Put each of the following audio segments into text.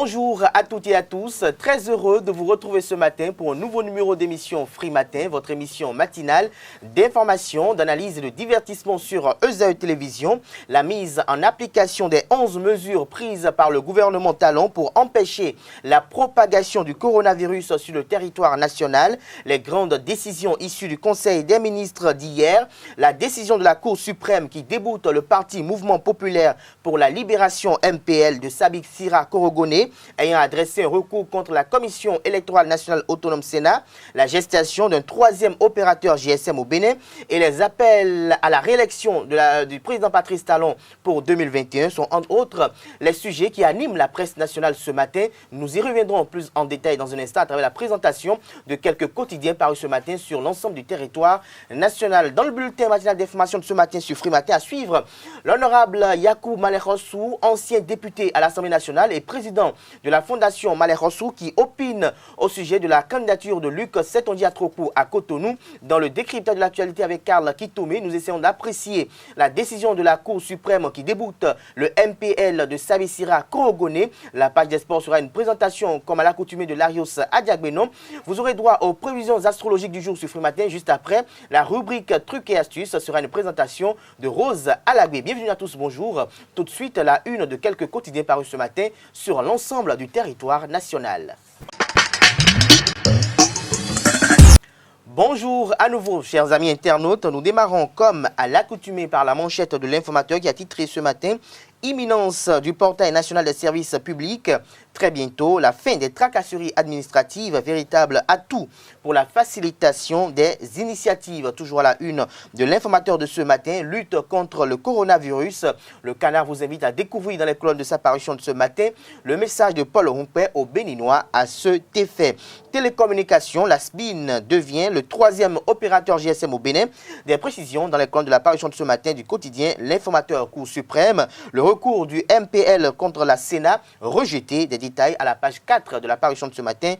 Bonjour à toutes et à tous, très heureux de vous retrouver ce matin pour un nouveau numéro d'émission Free Matin, votre émission matinale d'information, d'analyse et de divertissement sur ESAE Télévision. La mise en application des 11 mesures prises par le gouvernement Talon pour empêcher la propagation du coronavirus sur le territoire national, les grandes décisions issues du Conseil des ministres d'hier, la décision de la Cour suprême qui déboute le parti Mouvement populaire pour la libération MPL de Sabik Sira Korogone, ayant adressé un recours contre la Commission électorale nationale autonome Sénat, la gestation d'un troisième opérateur GSM au Bénin et les appels à la réélection du président Patrice Talon pour 2021 sont entre autres les sujets qui animent la presse nationale ce matin. Nous y reviendrons plus en détail dans un instant à travers la présentation de quelques quotidiens parus ce matin sur l'ensemble du territoire national. Dans le bulletin matinal d'information de ce matin sur Free Matin, à suivre l'honorable Yakou Malekhossou, ancien député à l'Assemblée nationale et président de la Fondation Malekhossou, qui opine au sujet de la candidature de Luc Setondiatrokou à Cotonou. Dans le décryptage de l'actualité avec Karl Kitome, nous essayons d'apprécier la décision de la Cour suprême qui déboute le MPL de Sabik Sira Korogone. La page des sports sera une présentation, comme à l'accoutumée, de Larios Adiagbeno. Vous aurez droit aux prévisions astrologiques du jour sur Free Matin. Juste après, la rubrique Trucs et astuces sera une présentation de Rose Alagbe. Bienvenue à tous, bonjour. Tout de suite, la une de quelques quotidiens parus ce matin sur l'ensemble du territoire national. Bonjour à nouveau, chers amis internautes. Nous démarrons comme à l'accoutumée par la manchette de l'informateur qui a titré ce matin « Imminence du portail national des services publics ». Très bientôt, la fin des tracasseries administratives, véritable atout pour la facilitation des initiatives. Toujours à la une de l'informateur de ce matin, lutte contre le coronavirus. Le Canard vous invite à découvrir dans les colonnes de sa parution de ce matin le message de Paul Rompé aux Béninois à cet effet. Télécommunications, la SBIN devient le troisième opérateur GSM au Bénin. Des précisions dans les colonnes de la parution de ce matin du quotidien L'Informateur Cour suprême. Le recours du MPL contre la Sénat rejeté. Des détails à la page 4 de la parution de ce matin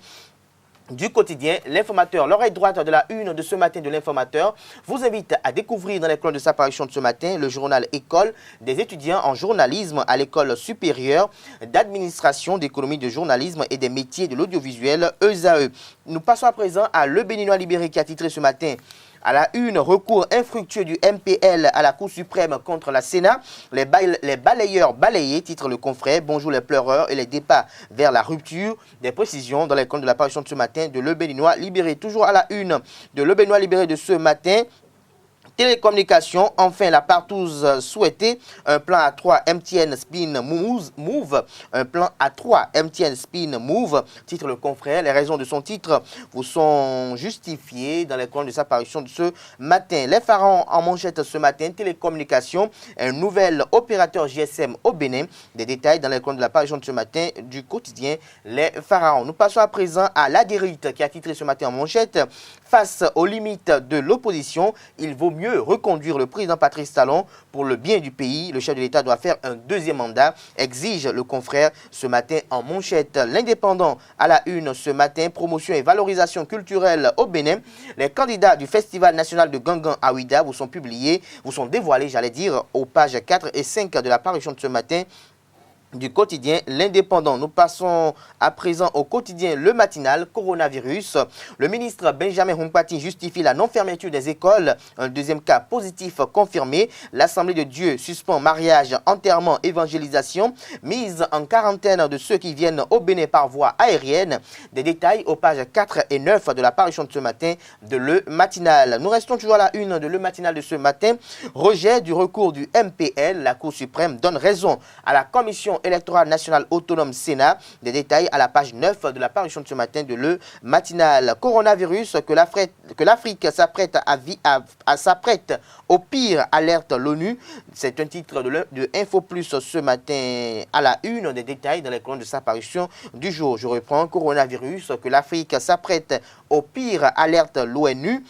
du quotidien L'Informateur. L'oreille droite de la une de ce matin de L'Informateur vous invite à découvrir dans les colonnes de sa parution de ce matin le journal École des étudiants en journalisme à l'école supérieure d'administration, d'économie, de journalisme et des métiers de l'audiovisuel ESAE. Nous passons à présent à Le Béninois libéré qui a titré ce matin à la une, recours infructueux du MPL à la Cour suprême contre la Sénat. Les balayeurs balayés, titre le confrère. Bonjour les pleureurs et les départs vers la rupture. Des précisions dans les comptes de la parution de ce matin de Le Béninois libéré. Toujours à la une de Le Béninois libéré de ce matin. Télécommunications, enfin la partouze souhaitée, un plan à 3 MTN Spin Move, un plan à 3 MTN Spin Move, titre le confrère. Les raisons de son titre vous sont justifiées dans les colonnes de sa parution de ce matin. Les pharaons en manchette ce matin, télécommunications, un nouvel opérateur GSM au Bénin. Des détails dans les colonnes de la parution de ce matin du quotidien Les pharaons. Nous passons à présent à La Guérite qui a titré ce matin en manchette. Face aux limites de l'opposition, il vaut mieux reconduire le président Patrice Talon pour le bien du pays. Le chef de l'État doit faire un deuxième mandat, exige le confrère ce matin en manchette. L'Indépendant à la une ce matin, promotion et valorisation culturelle au Bénin. Les candidats du Festival national de Gangan à Ouida vous sont publiés, vous sont dévoilés, j'allais dire, aux pages 4 et 5 de la parution de ce matin du quotidien L'Indépendant. Nous passons à présent au quotidien Le Matinal, coronavirus. Le ministre Benjamin Humpati justifie la non-fermeture des écoles. Un deuxième cas positif confirmé. L'Assemblée de Dieu suspend mariage, enterrement, évangélisation. Mise en quarantaine de ceux qui viennent au Bénin par voie aérienne. Des détails aux pages 4 et 9 de la parution de ce matin de Le Matinal. Nous restons toujours à la une de Le Matinal de ce matin. Rejet du recours du MPL. La Cour suprême donne raison à la Commission électorale nationale autonome Sénat. Des détails à la page 9 de la parution de ce matin de Le Matinal. Coronavirus que l'Afrique s'apprête au pire, alerte l'ONU. C'est un titre de Info Plus ce matin à la une. Des détails dans les colonnes de sa parution du jour. Je reprends. Coronavirus que l'Afrique s'apprête au pire, alerte l'ONU.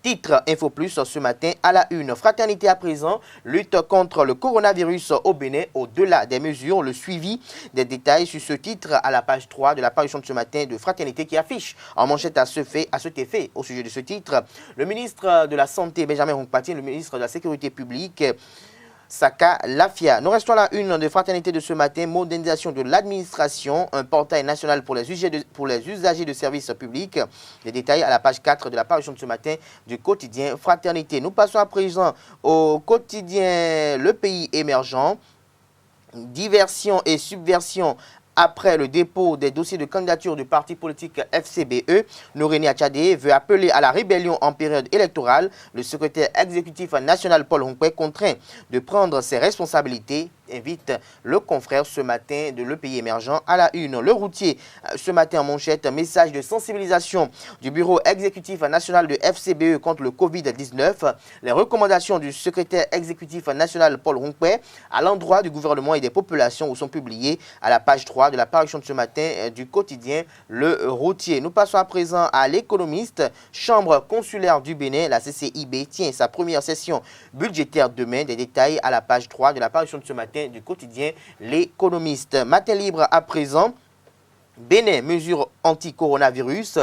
Titre Info Plus ce matin à la une. Fraternité à présent, lutte contre le coronavirus au Bénin au-delà des mesures. Le suivi des détails sur ce titre à la page 3 de la parution de ce matin de Fraternité qui affiche en manchette à cet effet au sujet de ce titre. Le ministre de la Santé Benjamin Humpati, le ministre de la Sécurité publique Saka Lafia. Nous restons à la une de Fraternité de ce matin, modernisation de l'administration, un portail national pour les usagers de services publics. Les détails à la page 4 de la parution de ce matin du quotidien Fraternité. Nous passons à présent au quotidien Le Pays émergent. Diversion et subversion. Après le dépôt des dossiers de candidature du parti politique FCBE, Nouréni Achadé veut appeler à la rébellion en période électorale. Le secrétaire exécutif national Paul Honkwe, contraint de prendre ses responsabilités, invite le confrère ce matin de Le Pays émergent à la une. Le routier, ce matin en manchette, message de sensibilisation du bureau exécutif national de FCBE contre le Covid-19. Les recommandations du secrétaire exécutif national Paul Honkwe à l'endroit du gouvernement et des populations sont publiées à la page 3 de la parution de ce matin du quotidien Le Routier. Nous passons à présent à l'économiste. Chambre consulaire du Bénin, la CCIB, tient sa première session budgétaire demain. Des détails à la page 3 de la parution de ce matin du quotidien L'économiste. Matin libre à présent. Bénin, mesures anti-coronavirus.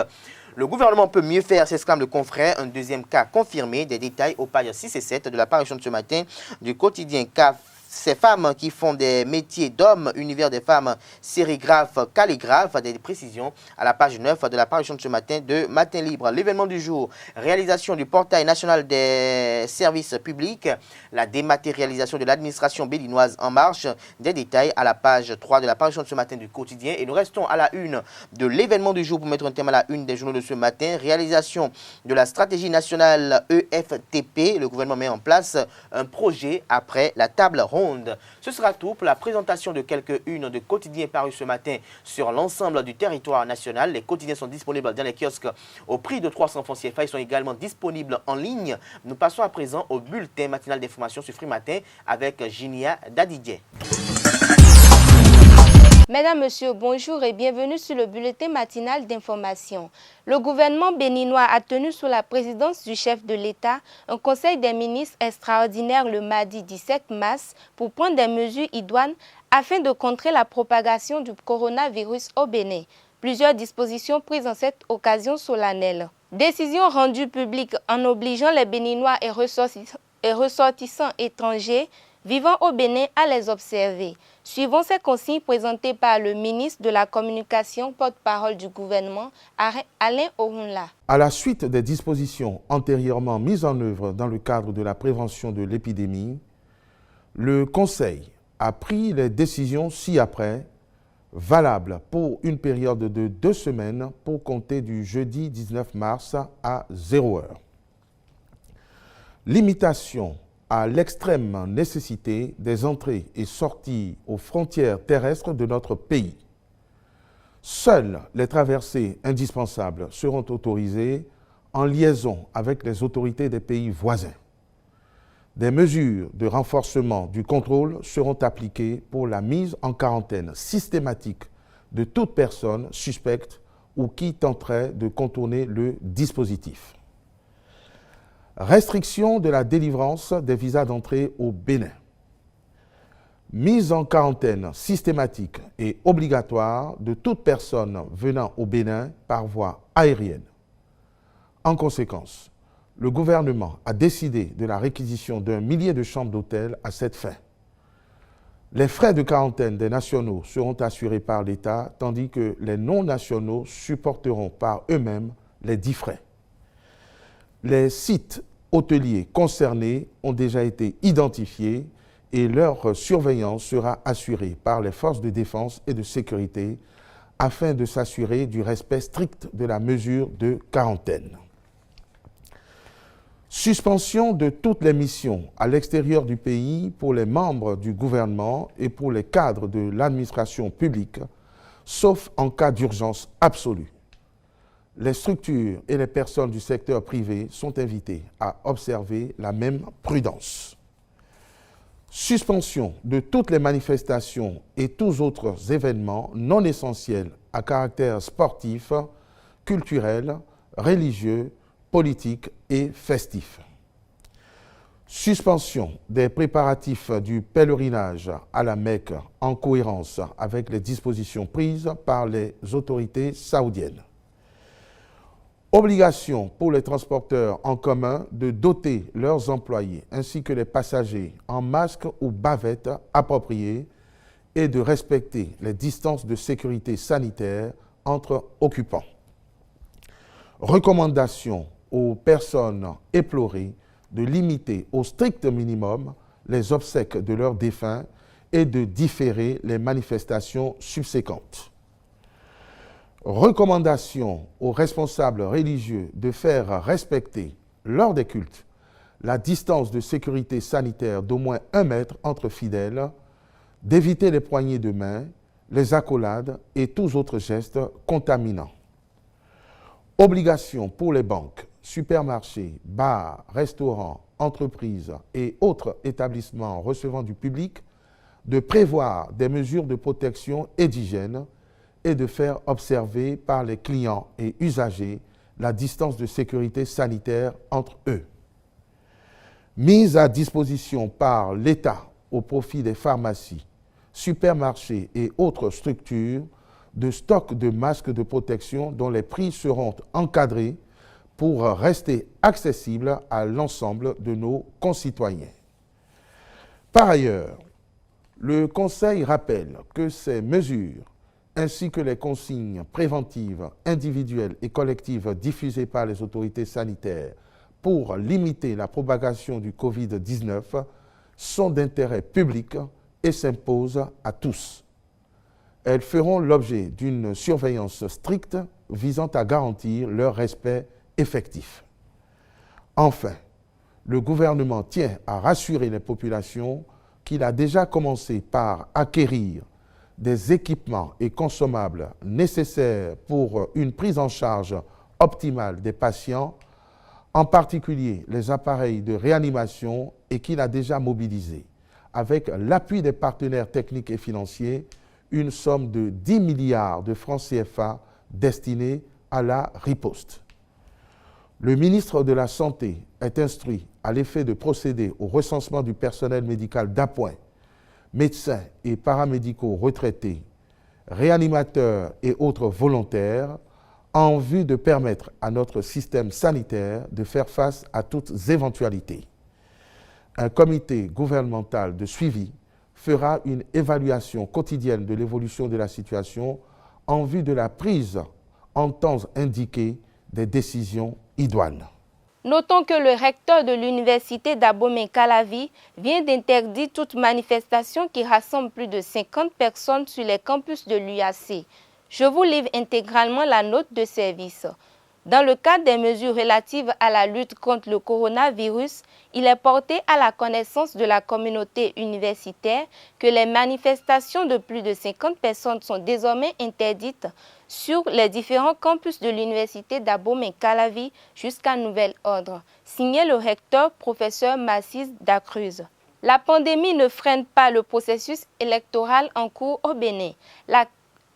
Le gouvernement peut mieux faire, s'exclame le confrère. Un deuxième cas confirmé. Des détails aux pages 6 et 7 de la parution de ce matin du quotidien CAF. Ces femmes qui font des métiers d'hommes, univers des femmes, sérigraphes, calligraphes, des précisions à la page 9 de la parution de ce matin de Matin Libre. L'événement du jour, réalisation du portail national des services publics, la dématérialisation de l'administration béninoise en marche, des détails à la page 3 de la parution de ce matin du quotidien. Et nous restons à la une de l'événement du jour pour mettre un thème à la une des journaux de ce matin, réalisation de la stratégie nationale EFTP. Le gouvernement met en place un projet après la table ronde. Ce sera tout pour la présentation de quelques-unes de quotidiens parus ce matin sur l'ensemble du territoire national. Les quotidiens sont disponibles dans les kiosques au prix de 300 francs CFA. Ils sont également disponibles en ligne. Nous passons à présent au bulletin matinal d'information sur Free Matin avec Ginia Dadidje. Mesdames, Messieurs, bonjour et bienvenue sur le bulletin matinal d'information. Le gouvernement béninois a tenu sous la présidence du chef de l'État un conseil des ministres extraordinaire le mardi 17 mars pour prendre des mesures idoines afin de contrer la propagation du coronavirus au Bénin. Plusieurs dispositions prises en cette occasion solennelle. Décision rendue publique en obligeant les Béninois et ressortissants étrangers vivant au Bénin à les observer. Suivant ces consignes présentées par le ministre de la Communication, porte-parole du gouvernement, Alain Ohunla. À la suite des dispositions antérieurement mises en œuvre dans le cadre de la prévention de l'épidémie, le Conseil a pris les décisions ci-après, valables pour une période de 2 semaines pour compter du jeudi 19 mars à 0 heure. Limitation à l'extrême nécessité des entrées et sorties aux frontières terrestres de notre pays. Seules les traversées indispensables seront autorisées en liaison avec les autorités des pays voisins. Des mesures de renforcement du contrôle seront appliquées pour la mise en quarantaine systématique de toute personne suspecte ou qui tenterait de contourner le dispositif. Restriction de la délivrance des visas d'entrée au Bénin. Mise en quarantaine systématique et obligatoire de toute personne venant au Bénin par voie aérienne. En conséquence, le gouvernement a décidé de la réquisition d'1 millier de chambres d'hôtel à cette fin. Les frais de quarantaine des nationaux seront assurés par l'État, tandis que les non-nationaux supporteront par eux-mêmes les 10 frais. Les sites hôteliers concernés ont déjà été identifiés et leur surveillance sera assurée par les forces de défense et de sécurité afin de s'assurer du respect strict de la mesure de quarantaine. Suspension de toutes les missions à l'extérieur du pays pour les membres du gouvernement et pour les cadres de l'administration publique, sauf en cas d'urgence absolue. Les structures et les personnes du secteur privé sont invitées à observer la même prudence. Suspension de toutes les manifestations et tous autres événements non essentiels à caractère sportif, culturel, religieux, politique et festif. Suspension des préparatifs du pèlerinage à la Mecque en cohérence avec les dispositions prises par les autorités saoudiennes. Obligation pour les transporteurs en commun de doter leurs employés ainsi que les passagers en masques ou bavettes appropriées et de respecter les distances de sécurité sanitaire entre occupants. Recommandation aux personnes éplorées de limiter au strict minimum les obsèques de leurs défunts et de différer les manifestations subséquentes. Recommandation aux responsables religieux de faire respecter, lors des cultes, la distance de sécurité sanitaire d'au moins 1 mètre entre fidèles, d'éviter les poignées de main, les accolades et tous autres gestes contaminants. Obligation pour les banques, supermarchés, bars, restaurants, entreprises et autres établissements recevant du public de prévoir des mesures de protection et d'hygiène et de faire observer par les clients et usagers la distance de sécurité sanitaire entre eux. Mise à disposition par l'État au profit des pharmacies, supermarchés et autres structures de stocks de masques de protection dont les prix seront encadrés pour rester accessibles à l'ensemble de nos concitoyens. Par ailleurs, le Conseil rappelle que ces mesures, ainsi que les consignes préventives individuelles et collectives diffusées par les autorités sanitaires pour limiter la propagation du Covid-19, sont d'intérêt public et s'imposent à tous. Elles feront l'objet d'une surveillance stricte visant à garantir leur respect effectif. Enfin, le gouvernement tient à rassurer les populations qu'il a déjà commencé par acquérir des équipements et consommables nécessaires pour une prise en charge optimale des patients, en particulier les appareils de réanimation, et qu'il a déjà mobilisé, avec l'appui des partenaires techniques et financiers, une somme de 10 milliards de francs CFA destinée à la riposte. Le ministre de la Santé est instruit à l'effet de procéder au recensement du personnel médical d'appoint, médecins et paramédicaux retraités, réanimateurs et autres volontaires, en vue de permettre à notre système sanitaire de faire face à toutes éventualités. Un comité gouvernemental de suivi fera une évaluation quotidienne de l'évolution de la situation en vue de la prise en temps indiqué des décisions idoines. Notons que le recteur de l'université d'Abomey-Calavi vient d'interdire toute manifestation qui rassemble plus de 50 personnes sur les campus de l'UAC. Je vous livre intégralement la note de service. Dans le cadre des mesures relatives à la lutte contre le coronavirus, il est porté à la connaissance de la communauté universitaire que les manifestations de plus de 50 personnes sont désormais interdites sur les différents campus de l'université d'Abomey-Calavi jusqu'à nouvel ordre. Signé le recteur, professeur Massis Dacruz. La pandémie ne freine pas le processus électoral en cours au Bénin.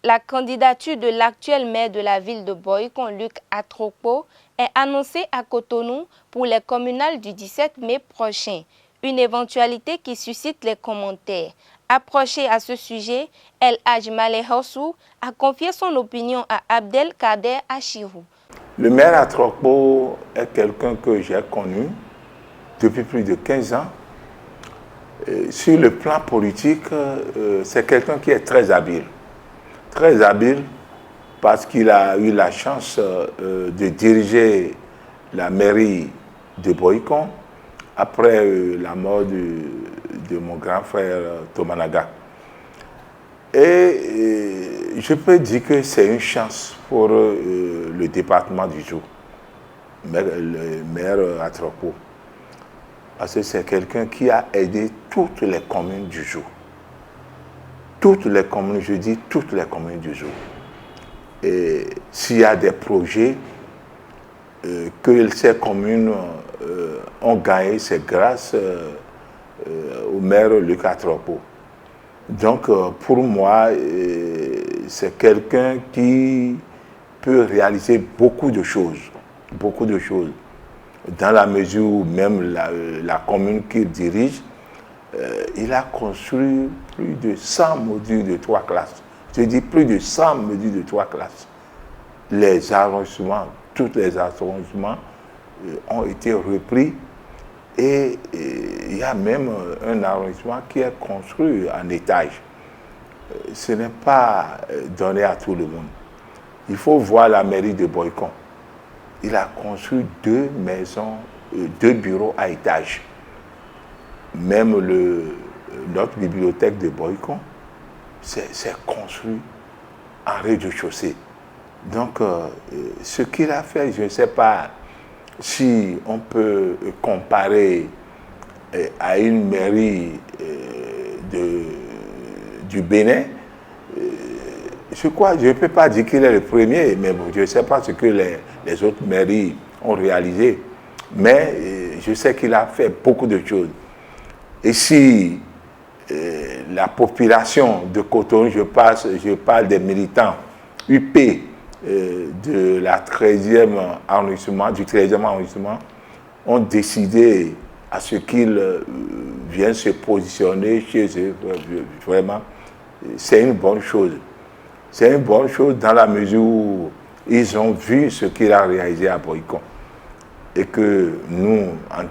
La candidature de l'actuel maire de la ville de Boycon, Luc Atropo, est annoncée à Cotonou pour les communales du 17 mai prochain, une éventualité qui suscite les commentaires. Approché à ce sujet, El Hadj Maleh Hossou a confié son opinion à Abdelkader Achirou. Le maire Atropo est quelqu'un que j'ai connu depuis plus de 15 ans. Sur le plan politique, c'est quelqu'un qui est très habile. Très habile parce qu'il a eu la chance de diriger la mairie de Boycon après la mort de mon grand frère Tomanaga. Et je peux dire que c'est une chance pour le département du Djou, le maire Atropo. Parce que c'est quelqu'un qui a aidé toutes les communes du Djou. Toutes les communes, je dis toutes les communes du Djou. Et s'il y a des projets que ces communes ont gagnés, c'est grâce au maire Luc Atropo. Donc pour moi, c'est quelqu'un qui peut réaliser beaucoup de choses, dans la mesure où même la commune qu'il dirige, il a construit plus de 100 modules de 3 classes. Je dis plus de 100 modules de 3 classes. Les arrondissements tous les arrondissements ont été repris. Et il y a même un arrondissement qui est construit en étage. Ce n'est pas donné à tout le monde. Il faut voir la mairie de Boycon. Il a construit 2 maisons, 2 bureaux à étage. Même notre bibliothèque de Boycon, c'est construit en rez-de-chaussée. Donc, ce qu'il a fait, je ne sais pas si on peut comparer à une mairie du Bénin. Je ne peux pas dire qu'il est le premier, mais bon, je ne sais pas ce que les autres mairies ont réalisé. Mais je sais qu'il a fait beaucoup de choses. Et si la population de Cotonou, je parle des militants UP de la 13e arrondissement, du 13e arrondissement, ont décidé à ce qu'ils viennent se positionner chez eux. Vraiment, c'est une bonne chose. C'est une bonne chose dans la mesure où ils ont vu ce qu'il a réalisé à Boycon. Et que nous,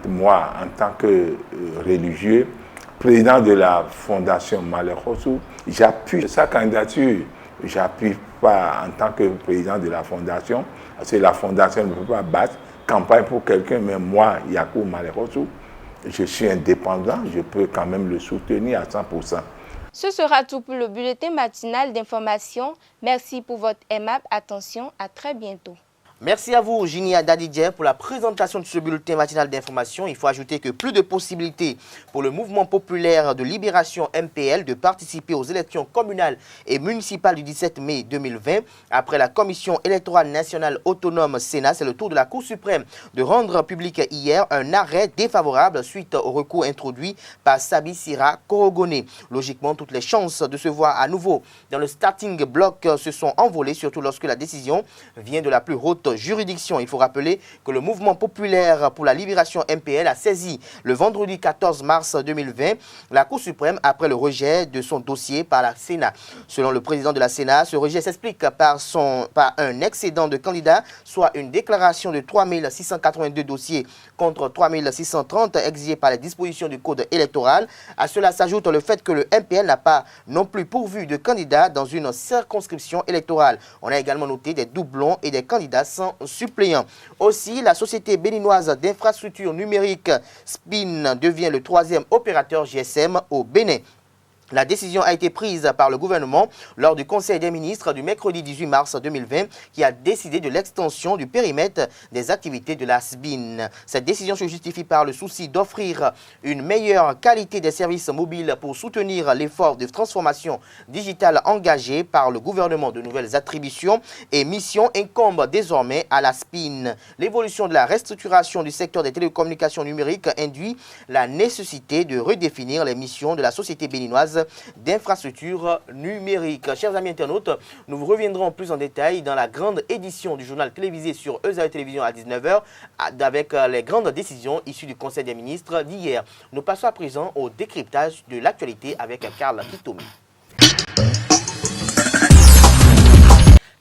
moi, en tant que religieux, président de la Fondation Malekhossou, j'appuie sa candidature. Je n'appuie pas en tant que président de la Fondation, parce que la Fondation ne peut pas battre campagne pour quelqu'un, mais moi, Yakou Malekhossou, je suis indépendant, je peux quand même le soutenir à 100%. Ce sera tout pour le bulletin matinal d'information. Merci pour votre aimable attention. À très bientôt. Merci à vous, Jinia Dadidje, pour la présentation de ce bulletin matinal d'information. Il faut ajouter que plus de possibilités pour le mouvement populaire de libération MPL de participer aux élections communales et municipales du 17 mai 2020. Après la Commission électorale nationale autonome Sénat, c'est le tour de la Cour suprême de rendre public hier un arrêt défavorable suite au recours introduit par Sabi Sira Korogone. Logiquement, toutes les chances de se voir à nouveau dans le starting block se sont envolées, surtout lorsque la décision vient de la plus haute juridiction. Il faut rappeler que le mouvement populaire pour la libération MPL a saisi le vendredi 14 mars 2020 la Cour suprême après le rejet de son dossier par la Sénat. Selon le président de la Sénat, ce rejet s'explique par un excédent de candidats, soit une déclaration de 3682 dossiers contre 3630 exigés par les dispositions du code électoral. À cela s'ajoute le fait que le MPL n'a pas non plus pourvu de candidats dans une circonscription électorale. On a également noté des doublons et des candidats sans suppléants. Aussi, la société béninoise d'infrastructures numériques SPIN devient le 3e opérateur GSM au Bénin. La décision a été prise par le gouvernement lors du Conseil des ministres du mercredi 18 mars 2020 qui a décidé de l'extension du périmètre des activités de la SBIN. Cette décision se justifie par le souci d'offrir une meilleure qualité des services mobiles pour soutenir l'effort de transformation digitale engagé par le gouvernement. De nouvelles attributions et missions incombent désormais à la SBIN. L'évolution de la restructuration du secteur des télécommunications numériques induit la nécessité de redéfinir les missions de la société béninoise d'infrastructures numériques. Chers amis internautes, nous vous reviendrons plus en détail dans la grande édition du journal télévisé sur EZAE Télévision à 19h avec les grandes décisions issues du Conseil des ministres d'hier. Nous passons à présent au décryptage de l'actualité avec Karl Kitomi.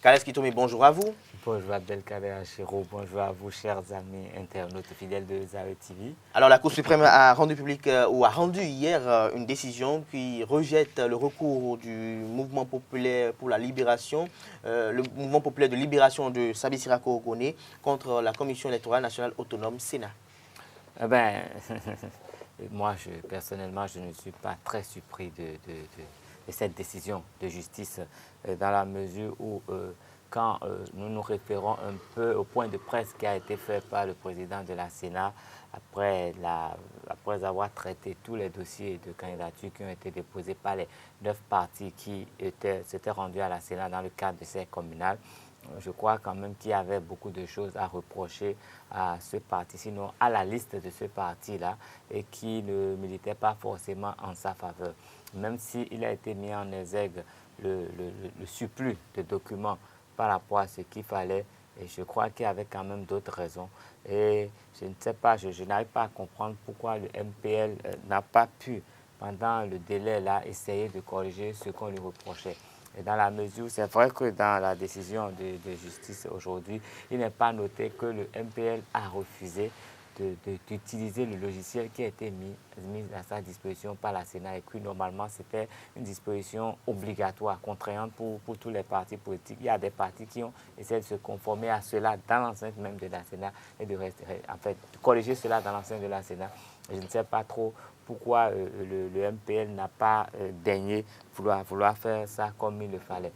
Karl Kitomi, bonjour à vous. Bonjour Abdelkader Achiro, bonjour à vous chers amis internautes fidèles de EZAE TV. Alors la Cour suprême a rendu public ou a rendu hier une décision qui rejette le recours du mouvement populaire pour la libération, le mouvement populaire de libération de Sabi Sira Korogone contre la Commission électorale nationale autonome Sénat. Moi personnellement je ne suis pas très surpris de cette décision de justice dans la mesure où quand nous nous référons un peu au point de presse qui a été fait par le président de la Sénat après avoir traité tous les dossiers de candidature qui ont été déposés par les 9 partis qui s'étaient rendus à la Sénat dans le cadre de ces communales. Je crois quand même qu'il y avait beaucoup de choses à reprocher à ce parti, sinon à la liste de ce parti-là, et qui ne militait pas forcément en sa faveur. Même s'il a été mis en exergue le surplus de documents par rapport à ce qu'il fallait, et je crois qu'il y avait quand même d'autres raisons. Et je ne sais pas, je n'arrive pas à comprendre pourquoi le MPL n'a pas pu, pendant le délai là, essayer de corriger ce qu'on lui reprochait. Et dans la mesure, c'est vrai que dans la décision de justice aujourd'hui, il n'est pas noté que le MPL a refusé d'utiliser le logiciel qui a été mis à sa disposition par la Sénat et que normalement c'était une disposition obligatoire, contraignante pour tous les partis politiques. Il y a des partis qui ont essayé de se conformer à cela dans l'enceinte même de la Sénat et de corriger cela dans l'enceinte de la Sénat. Je ne sais pas trop pourquoi le MPL n'a pas daigné vouloir faire ça comme il le fallait.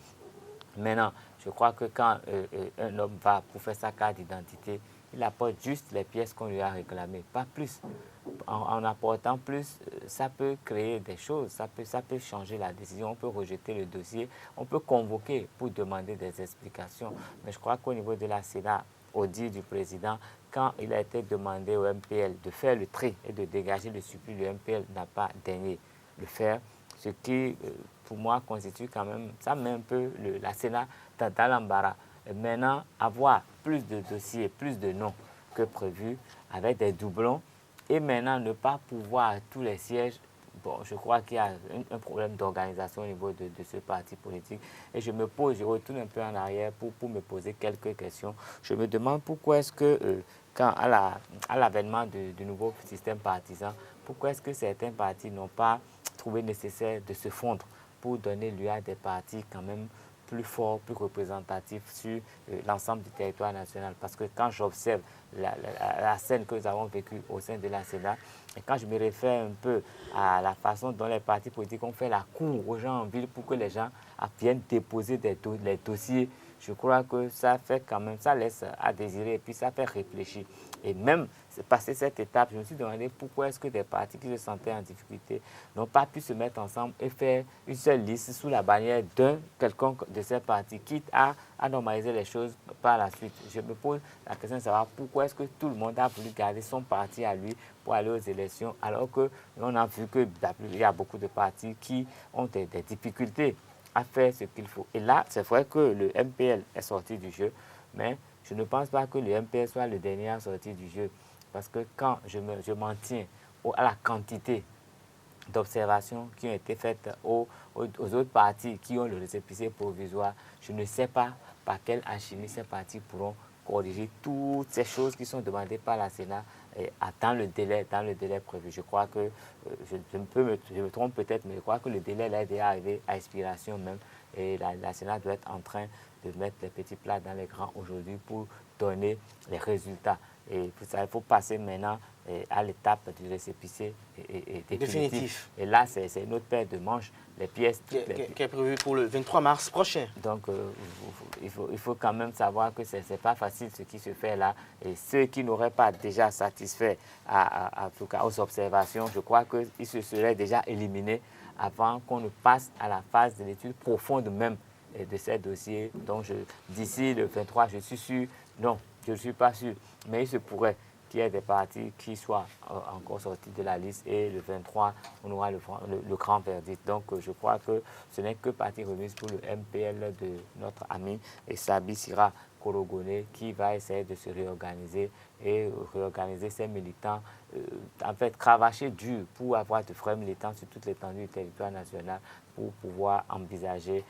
Maintenant, je crois que quand un homme va pour faire sa carte d'identité, il apporte juste les pièces qu'on lui a réclamées, pas plus. En apportant plus, ça peut créer des choses, ça peut changer la décision, on peut rejeter le dossier, on peut convoquer pour demander des explications. Mais je crois qu'au niveau de la Sénat, au dit du président, quand il a été demandé au MPL de faire le tri et de dégager le surplus, le MPL n'a pas daigné le faire, ce qui, pour moi, constitue quand même, ça met un peu la Sénat dans l'embarras. Maintenant, avoir plus de dossiers, plus de noms que prévu, avec des doublons, et maintenant ne pas pouvoir tous les sièges, bon, je crois qu'il y a un problème d'organisation au niveau de ce parti politique. Et je retourne un peu en arrière pour me poser quelques questions. Je me demande pourquoi est-ce que, quand à l'avènement du nouveau système partisan, pourquoi est-ce que certains partis n'ont pas trouvé nécessaire de se fondre pour donner lieu à des partis quand même plus fort, plus représentatif sur l'ensemble du territoire national. Parce que quand j'observe la scène que nous avons vécue au sein de la Sénat, et quand je me réfère un peu à la façon dont les partis politiques ont fait la cour aux gens en ville pour que les gens viennent déposer les dossiers, je crois que ça fait quand même, ça laisse à désirer et puis ça fait réfléchir. Et même passé cette étape, je me suis demandé pourquoi est-ce que des partis qui se sentaient en difficulté n'ont pas pu se mettre ensemble et faire une seule liste sous la bannière d'un quelconque de ces partis, quitte à normaliser les choses par la suite. Je me pose la question de savoir pourquoi est-ce que tout le monde a voulu garder son parti à lui pour aller aux élections, alors qu'on a vu qu'il y a beaucoup de partis qui ont des difficultés à faire ce qu'il faut. Et là, c'est vrai que le MPL est sorti du jeu, mais je ne pense pas que le MPL soit le dernier à sortir du jeu. Parce que quand je m'en tiens à la quantité d'observations qui ont été faites aux autres partis qui ont le récépissé provisoire, je ne sais pas par quelle alchimie ces partis pourront corriger toutes ces choses qui sont demandées par la Sénat dans le délai prévu. Je crois que, je me trompe peut-être, mais je crois que le délai là est déjà arrivé à expiration même. Et la Sénat doit être en train de mettre les petits plats dans les grands aujourd'hui pour donner les résultats. Et il faut passer maintenant à l'étape du récépissé définitif. Et là, c'est une autre paire de manches, les pièces. Qui est prévu pour le 23 mars prochain. Donc, il faut quand même savoir que ce n'est pas facile ce qui se fait là. Et ceux qui n'auraient pas déjà satisfait en tout cas aux observations, je crois qu'ils se seraient déjà éliminés avant qu'on ne passe à la phase de l'étude profonde même de ces dossiers. Donc, d'ici le 23, je suis sûr, non, je ne suis pas sûr, mais il se pourrait qu'il y ait des partis qui soient encore sortis de la liste et le 23, on aura le grand verdict. Donc, je crois que ce n'est que partie remise pour le MPL de notre ami Sabi Sira Korogoné qui va essayer de se réorganiser et réorganiser ses militants, en fait, cravacher dur pour avoir de vrais militants sur toute l'étendue du territoire national pour pouvoir envisager,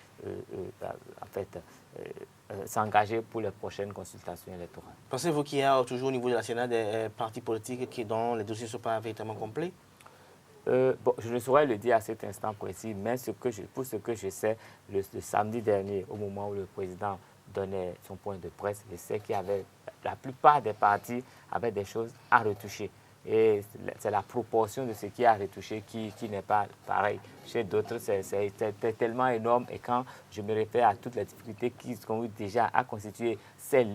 s'engager pour les prochaines consultations électorales. Pensez-vous qu'il y a toujours au niveau de la Sénat des partis politiques dont les dossiers ne sont pas véritablement complets? Bon, je ne saurais le dire à cet instant précis, mais pour ce que je sais, le samedi dernier, au moment où le président donnait son point de presse, je sais qu'il y avait, la plupart des partis avaient des choses à retoucher. Et c'est la proportion de ce qui est à retoucher qui n'est pas pareil. Chez d'autres, c'est tellement énorme. Et quand je me réfère à toutes les difficultés qui sont déjà à constituer ces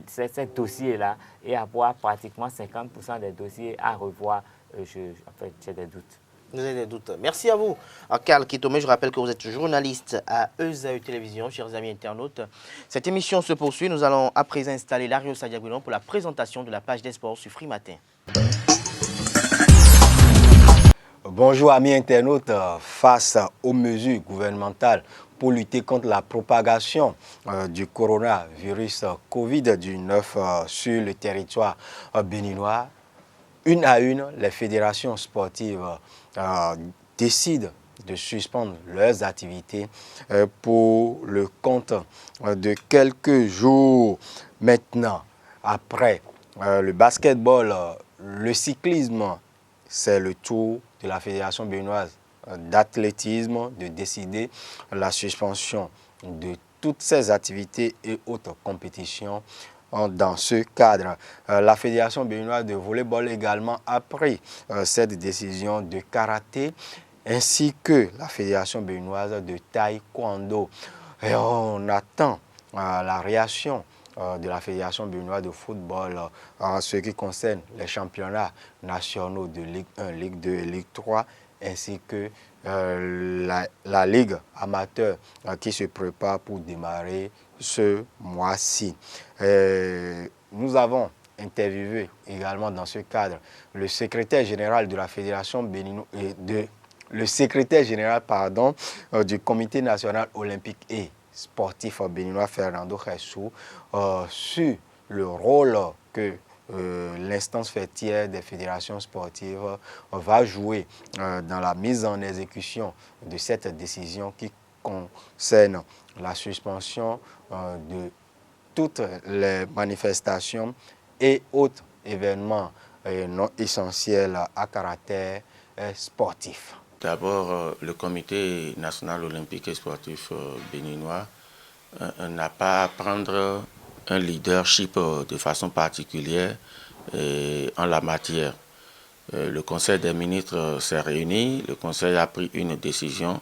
dossiers-là et avoir pratiquement 50% des dossiers à revoir, j'ai des doutes. Vous avez des doutes. Merci à vous. Karl Kitome, je rappelle que vous êtes journaliste à ESAE Télévision, chers amis internautes. Cette émission se poursuit. Nous allons à présent installer Lario Sadiagoulon pour la présentation de la page des sports sur Free Matin. Bonjour amis internautes, face aux mesures gouvernementales pour lutter contre la propagation du coronavirus Covid-19 sur le territoire béninois, une à une, les fédérations sportives décident de suspendre leurs activités pour le compte de quelques jours. Maintenant, après le basketball, le cyclisme, c'est le tour de la Fédération béninoise d'athlétisme de décider la suspension de toutes ces activités et autres compétitions. Dans ce cadre, la Fédération béninoise de volleyball également a pris cette décision de karaté ainsi que la Fédération béninoise de taekwondo. Et on attend la réaction de la Fédération béninoise de football en ce qui concerne les championnats nationaux de Ligue 1, Ligue 2 et Ligue 3 ainsi que la Ligue amateur qui se prépare pour démarrer ce mois-ci. Nous avons interviewé également dans ce cadre le secrétaire général de la Fédération béninoise du Comité national olympique et sportif béninois Fernando Jessou sur le rôle que l'instance fêtière des fédérations sportives va jouer dans la mise en exécution de cette décision qui concerne la suspension de toutes les manifestations et autres événements non essentiels à caractère sportif. D'abord, le Comité national olympique et sportif béninois n'a pas à prendre un leadership de façon particulière en la matière. Le Conseil des ministres s'est réuni, le Conseil a pris une décision.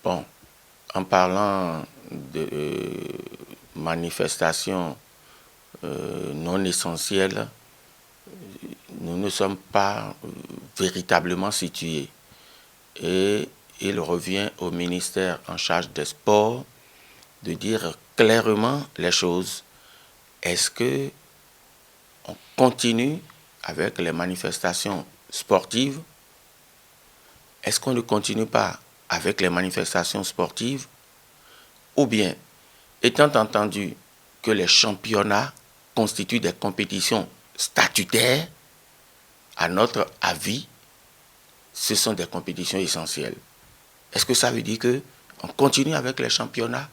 En parlant de manifestations non essentielles, nous ne sommes pas véritablement situés. Et il revient au ministère en charge des sports de dire clairement les choses. Est-ce qu'on continue avec les manifestations sportives? Est-ce qu'on ne continue pas avec les manifestations sportives? Ou bien, étant entendu que les championnats constituent des compétitions statutaires, à notre avis, ce sont des compétitions essentielles. Est-ce que ça veut dire qu'on continue avec les championnats?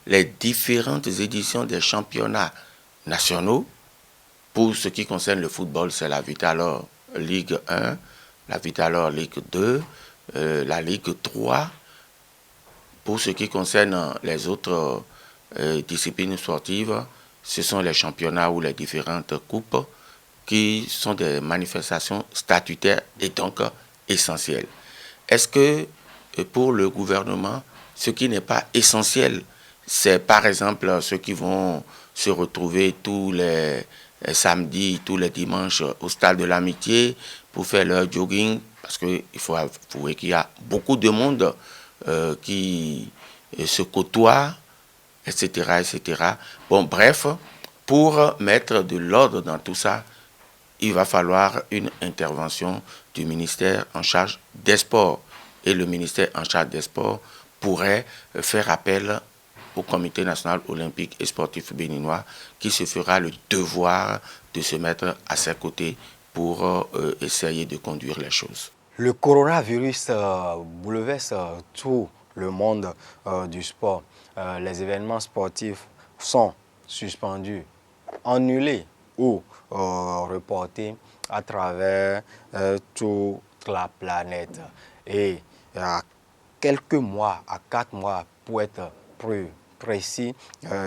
Les différentes éditions des championnats nationaux, pour ce qui concerne le football, c'est la Vitalor Ligue 1, la Vitalor Ligue 2, la Ligue 3. Pour ce qui concerne les autres disciplines sportives, ce sont les championnats ou les différentes coupes qui sont des manifestations statutaires et donc essentielles. Est-ce que pour le gouvernement, ce qui n'est pas essentiel, c'est par exemple ceux qui vont se retrouver tous les samedis, tous les dimanches au stade de l'Amitié pour faire leur jogging, parce qu'il faut avouer qu'il y a beaucoup de monde qui se côtoie, etc., etc. Bon, bref, pour mettre de l'ordre dans tout ça, il va falloir une intervention du ministère en charge des sports. Et le ministère en charge des sports pourrait faire appel au Comité national olympique et sportif béninois qui se fera le devoir de se mettre à ses côtés pour essayer de conduire les choses. Le coronavirus bouleverse tout le monde du sport. Les événements sportifs sont suspendus, annulés ou reportés à travers toute la planète. Et à quelques mois, à 4 mois pour être plus précis,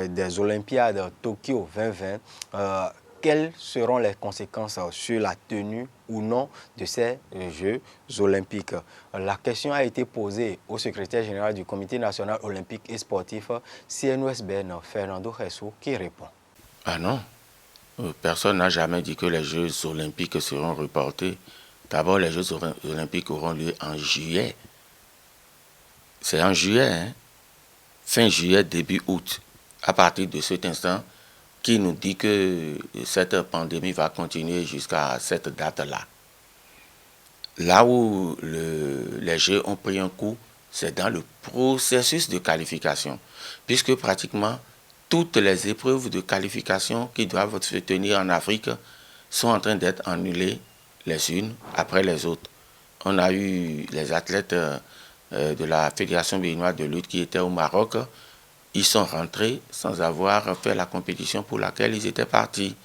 des Olympiades Tokyo 2020, quelles seront les conséquences sur la tenue ou non de ces Jeux olympiques? La question a été posée au secrétaire général du Comité national olympique et sportif, CNOSBN, Fernando Jessou, qui répond. Ah non, personne n'a jamais dit que les Jeux olympiques seront reportés. D'abord, les Jeux olympiques auront lieu en juillet. C'est en juillet, hein? Fin juillet, début août. À partir de cet instant, qui nous dit que cette pandémie va continuer jusqu'à cette date-là. Là où les Jeux ont pris un coup, c'est dans le processus de qualification, puisque pratiquement toutes les épreuves de qualification qui doivent se tenir en Afrique sont en train d'être annulées les unes après les autres. on a eu les athlètes de la Fédération béninoise de lutte qui étaient au Maroc. Ils sont rentrés sans avoir fait la compétition pour laquelle ils étaient partis.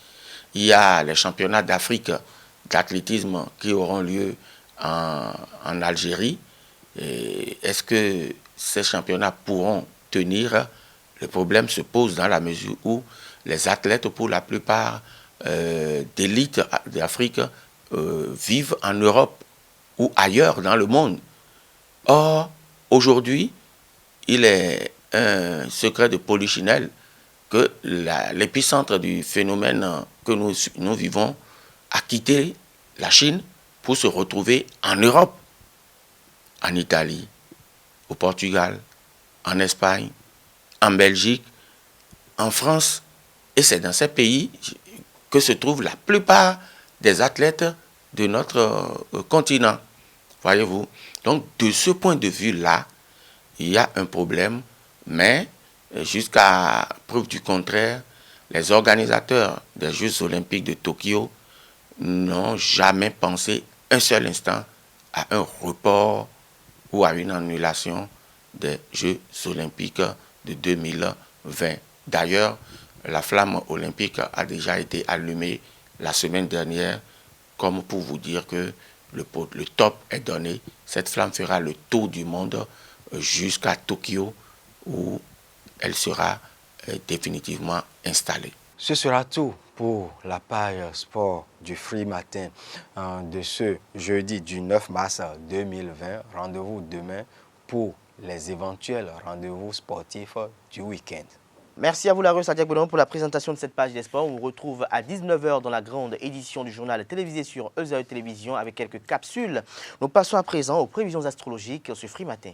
Il y a les championnats d'Afrique d'athlétisme qui auront lieu en Algérie. Est-ce que ces championnats pourront tenir? Le problème se pose dans la mesure où les athlètes, pour la plupart d'élite d'Afrique, vivent en Europe ou ailleurs dans le monde. Or, aujourd'hui, il est un secret de polichinelle que l'épicentre du phénomène que nous vivons a quitté la Chine pour se retrouver en Europe, en Italie, au Portugal, en Espagne, en Belgique, en France. Et c'est dans ces pays que se trouvent la plupart des athlètes de notre continent. Voyez-vous. Donc, de ce point de vue-là, il y a un problème, mais jusqu'à preuve du contraire, les organisateurs des Jeux olympiques de Tokyo n'ont jamais pensé un seul instant à un report ou à une annulation des Jeux olympiques de 2020. D'ailleurs, la flamme olympique a déjà été allumée la semaine dernière, comme pour vous dire que le top est donné. Cette flamme fera le tour du monde jusqu'à Tokyo, où elle sera définitivement installée. Ce sera tout pour la page sport du Free Matin de ce jeudi du 9 mars 2020. Rendez-vous demain pour les éventuels rendez-vous sportifs du week-end. Merci à vous, Larue Sadiak Boudon, pour la présentation de cette page des sports. On vous retrouve à 19 h dans la grande édition du journal télévisé sur ESAE Télévision avec quelques capsules. Nous passons à présent aux prévisions astrologiques sur Free Matin.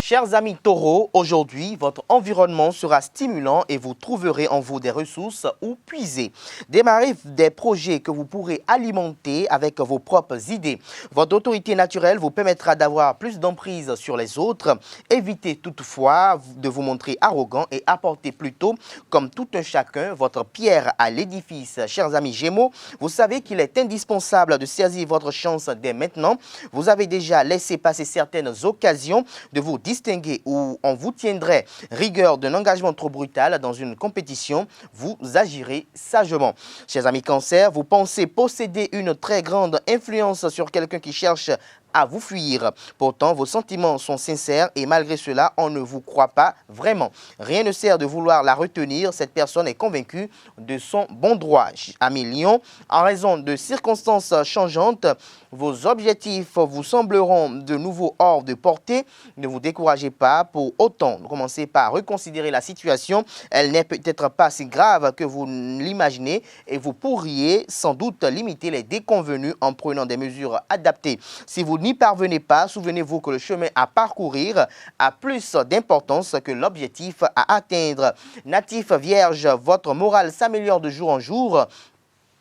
Chers amis taureaux, aujourd'hui, votre environnement sera stimulant et vous trouverez en vous des ressources où puiser. Démarrez des projets que vous pourrez alimenter avec vos propres idées. Votre autorité naturelle vous permettra d'avoir plus d'emprise sur les autres. Évitez toutefois de vous montrer arrogant et apportez plutôt, comme tout un chacun, votre pierre à l'édifice. Chers amis Gémeaux, vous savez qu'il est indispensable de saisir votre chance dès maintenant. Vous avez déjà laissé passer certaines occasions de vous distinguer où on vous tiendrait rigueur d'un engagement trop brutal dans une compétition, vous agirez sagement. Chers amis Cancer, vous pensez posséder une très grande influence sur quelqu'un qui cherche à vous fuir. Pourtant, vos sentiments sont sincères et malgré cela, on ne vous croit pas vraiment. Rien ne sert de vouloir la retenir. Cette personne est convaincue de son bon droit. Amis Lion, en raison de circonstances changeantes, vos objectifs vous sembleront de nouveau hors de portée. Ne vous découragez pas pour autant. Commencez par reconsidérer la situation. Elle n'est peut-être pas si grave que vous l'imaginez et vous pourriez sans doute limiter les déconvenus en prenant des mesures adaptées. Si vous n'y parvenez pas, souvenez-vous que le chemin à parcourir a plus d'importance que l'objectif à atteindre. Natif Vierge, votre morale s'améliore de jour en jour.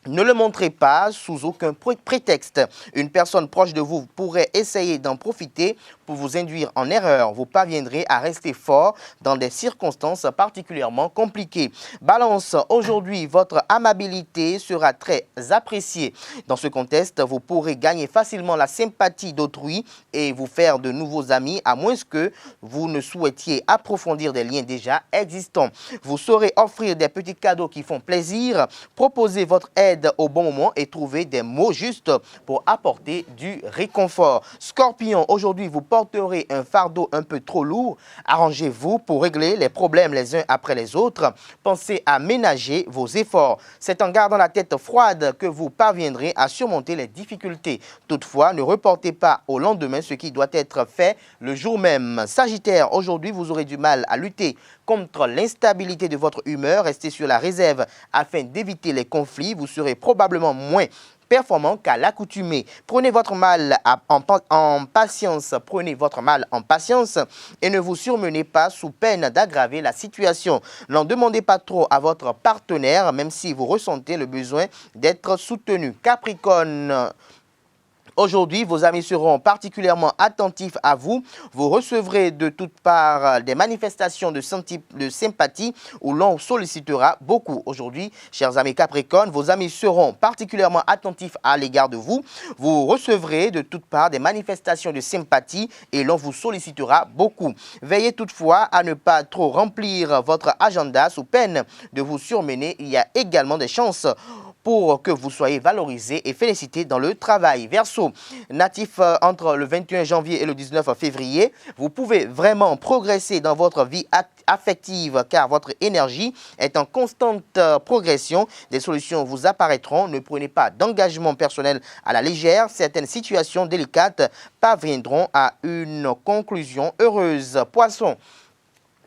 Ne le montrez pas sous aucun prétexte. Une personne proche de vous pourrait essayer d'en profiter pour vous induire en erreur. Vous parviendrez à rester fort dans des circonstances particulièrement compliquées. Balance, aujourd'hui, votre amabilité sera très appréciée. Dans ce contexte, vous pourrez gagner facilement la sympathie d'autrui et vous faire de nouveaux amis, à moins que vous ne souhaitiez approfondir des liens déjà existants. Vous saurez offrir des petits cadeaux qui font plaisir, proposer votre aide au bon moment et trouver des mots justes pour apporter du réconfort. Scorpion, aujourd'hui, vous porterez un fardeau un peu trop lourd. Arrangez-vous pour régler les problèmes les uns après les autres. Pensez à ménager vos efforts. C'est en gardant la tête froide que vous parviendrez à surmonter les difficultés. Toutefois, ne reportez pas au lendemain ce qui doit être fait le jour même. Sagittaire, aujourd'hui, vous aurez du mal à lutter contre l'instabilité de votre humeur. Restez sur la réserve afin d'éviter les conflits. Vous serez probablement moins performant qu'à l'accoutumée. Prenez votre mal en patience. Prenez votre mal en patience et ne vous surmenez pas sous peine d'aggraver la situation. N'en demandez pas trop à votre partenaire, même si vous ressentez le besoin d'être soutenu. Capricorne, Aujourd'hui, vos amis seront particulièrement attentifs à vous. Vous recevrez de toutes parts des manifestations de sympathie où l'on sollicitera beaucoup. Aujourd'hui, chers amis Capricorne, vos amis seront particulièrement attentifs à l'égard de vous. Vous recevrez de toutes parts des manifestations de sympathie et l'on vous sollicitera beaucoup. Veillez toutefois à ne pas trop remplir votre agenda sous peine de vous surmener. Il y a également des chances pour que vous soyez valorisé et félicité dans le travail. Verseau, natif entre le 21 janvier et le 19 février, vous pouvez vraiment progresser dans votre vie affective car votre énergie est en constante progression. Des solutions vous apparaîtront. Ne prenez pas d'engagement personnel à la légère. Certaines situations délicates parviendront à une conclusion heureuse. Poisson,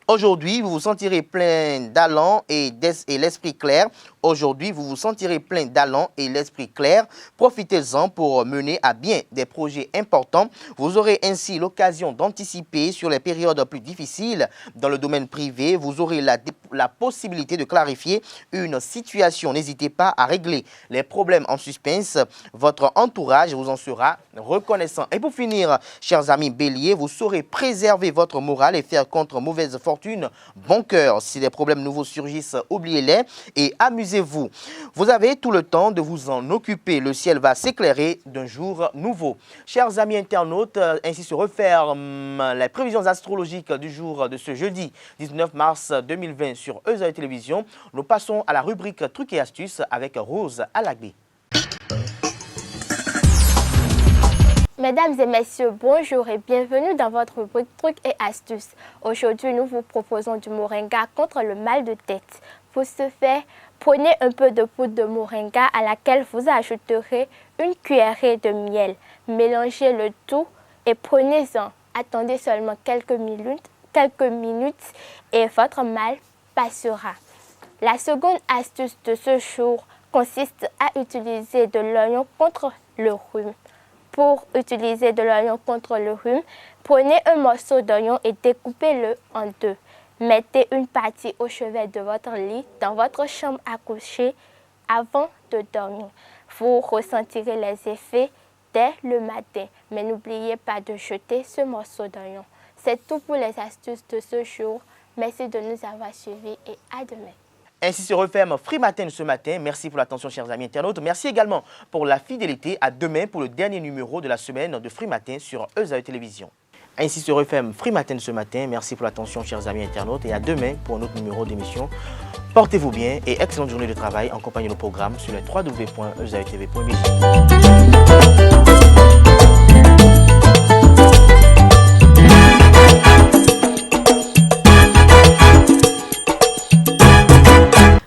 aujourd'hui, vous vous sentirez plein d'allant et l'esprit clair. Aujourd'hui, vous vous sentirez plein d'allant et l'esprit clair. Profitez-en pour mener à bien des projets importants. Vous aurez ainsi l'occasion d'anticiper sur les périodes plus difficiles dans le domaine privé. Vous aurez la possibilité de clarifier une situation. N'hésitez pas à régler les problèmes en suspense. Votre entourage vous en sera reconnaissant. Et pour finir, chers amis Bélier, vous saurez préserver votre morale et faire contre mauvaise fortune bon cœur. Si des problèmes nouveaux surgissent, oubliez-les et amusez-vous. Vous avez tout le temps de vous en occuper. Le ciel va s'éclairer d'un jour nouveau. Chers amis internautes, ainsi se referment les prévisions astrologiques du jour de ce jeudi 19 mars 2020 sur Eusaïe Télévision. Nous passons à la rubrique Trucs et astuces avec Rose Alagbé. Mesdames et messieurs, bonjour et bienvenue dans votre rubrique Trucs et astuces. Aujourd'hui, nous vous proposons du moringa contre le mal de tête. Pour ce faire, prenez un peu de poudre de moringa à laquelle vous ajouterez une cuillerée de miel. Mélangez le tout et prenez-en. Attendez seulement quelques minutes et votre mal passera. La seconde astuce de ce jour consiste à utiliser de l'oignon contre le rhume. Pour utiliser de l'oignon contre le rhume, prenez un morceau d'oignon et découpez-le en deux. Mettez une partie au chevet de votre lit dans votre chambre à coucher avant de dormir. Vous ressentirez les effets dès le matin, mais n'oubliez pas de jeter ce morceau d'oignon. C'est tout pour les astuces de ce jour. Merci de nous avoir suivis et à demain. Ainsi se referme Free Matin ce matin. Merci pour l'attention, chers amis internautes. Merci également pour la fidélité. À demain pour le dernier numéro de la semaine de Free Matin sur Eusaïe Télévision. Ainsi se referme Free Matin ce matin. Merci pour l'attention, chers amis internautes. Et à demain pour un autre numéro d'émission. Portez-vous bien et excellente journée de travail en compagnie de nos programmes sur le www.eusaïetv.media.